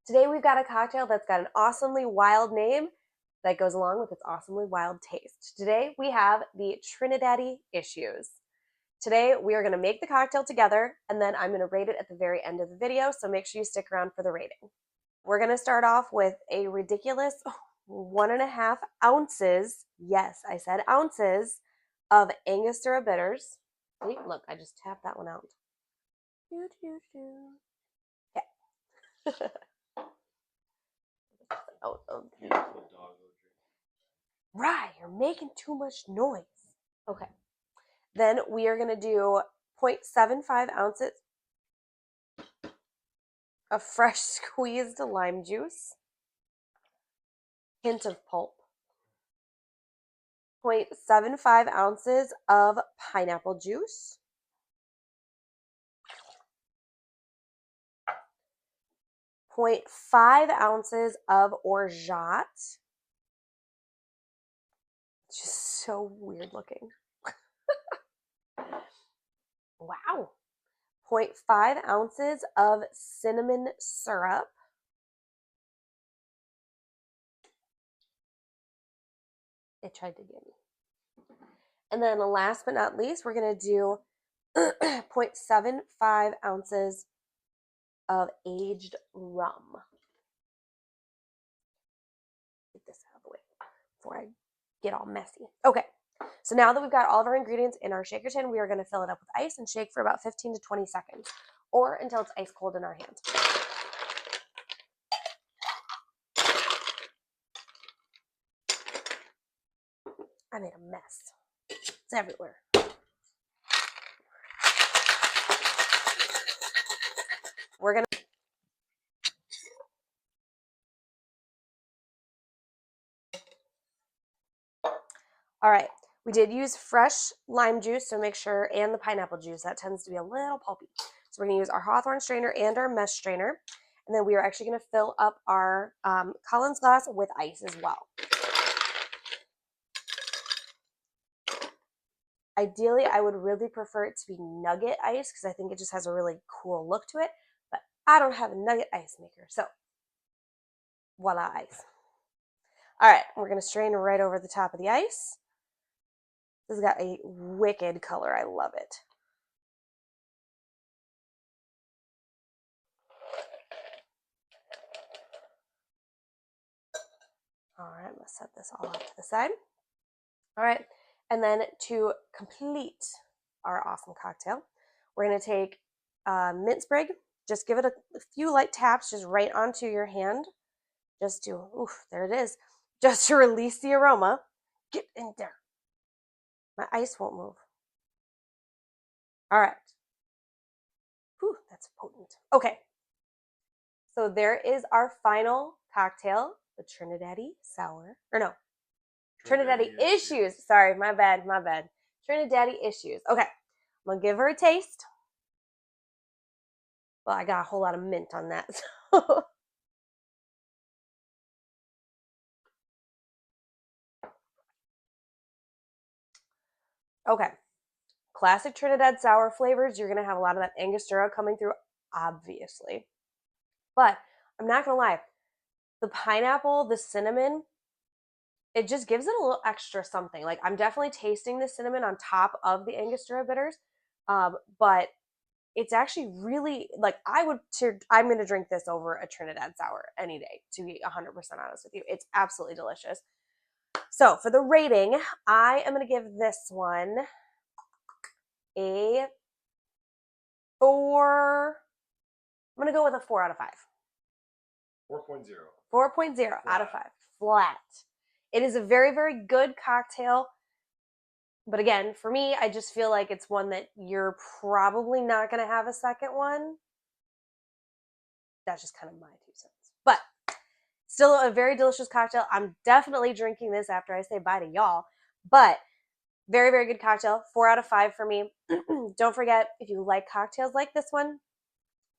Today we've got a cocktail that's got an awesomely wild name that goes along with its awesomely wild taste. Today we have the TriniDADDY Issues. Today we are going to make the cocktail together, and then I'm going to rate it at the very end of the video, so make sure you stick around for the rating. We're going to start off with a ridiculous 1.5 ounces, yes, I said ounces, of Angostura Bitters. See, look, I just tapped that one out. Okay. Right, you're making too much noise. Okay. Then we are going to do 0.75 ounces of fresh squeezed lime juice, hint of pulp, 0.75 ounces of pineapple juice, 0.5 ounces of Orgeat. It's just so weird looking. Wow. 0.5 ounces of cinnamon syrup. It tried to get me. And then last but not least, we're going to do 0.75 ounces of aged rum. Get this out of the way before I get all messy. Okay, so now that we've got all of our ingredients in our shaker tin, we are going to fill it up with ice and shake for about 15 to 20 seconds, or until it's ice cold in our hand. I made a mess. It's everywhere. We're going to all right, we did use fresh lime juice, so make sure, and the pineapple juice. That tends to be a little pulpy. So we're going to use our Hawthorne strainer and our mesh strainer. And then we are actually going to fill up our Collins glass with ice as well. Ideally, I would really prefer it to be nugget ice because I think it just has a really cool look to it. But I don't have a nugget ice maker, so voila, ice. All right, we're going to strain right over the top of the ice. This has got a wicked color. I love it. All right, I'm going to set this all off to the side. All right, and then to complete our awesome cocktail, we're going to take mint sprig. Just give it a few light taps just right onto your hand. Just to, oof, there it is. Just to release the aroma. Get in there. My ice won't move. All right. Whew, that's potent. Okay. So there is our final cocktail, the TriniDADDY Sour. Or no, TriniDADDY Issues. Sorry, my bad. TriniDADDY Issues. Okay. I'm going to give her a taste. Well, I got a whole lot of mint on that. So. Okay. Classic Trinidad sour flavors. You're going to have a lot of that Angostura coming through, obviously. But I'm not going to lie. The pineapple, the cinnamon, it just gives it a little extra something. Like, I'm definitely tasting the cinnamon on top of the Angostura bitters. But it's actually really, like, I'm going to drink this over a Trinidad sour any day, to be 100% honest with you. It's absolutely delicious. So for the rating, I am going to give this one a 4. I'm going to go with a 4 out of 5. 4.0. 4.0 out of 5. Flat. It is a very, very good cocktail. But again, for me, I just feel like it's one that you're probably not going to have a second one. That's just kind of my 2 cents. But still a very delicious cocktail. I'm definitely drinking this after I say bye to y'all. But very, very good cocktail. 4 out of 5 for me. Don't forget, if you like cocktails like this one,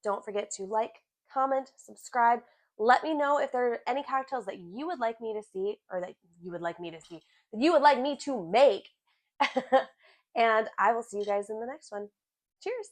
don't forget to like, comment, subscribe. Let me know if there are any cocktails that you would like me to see, or that you would like me to make. And I will see you guys in the next one. Cheers.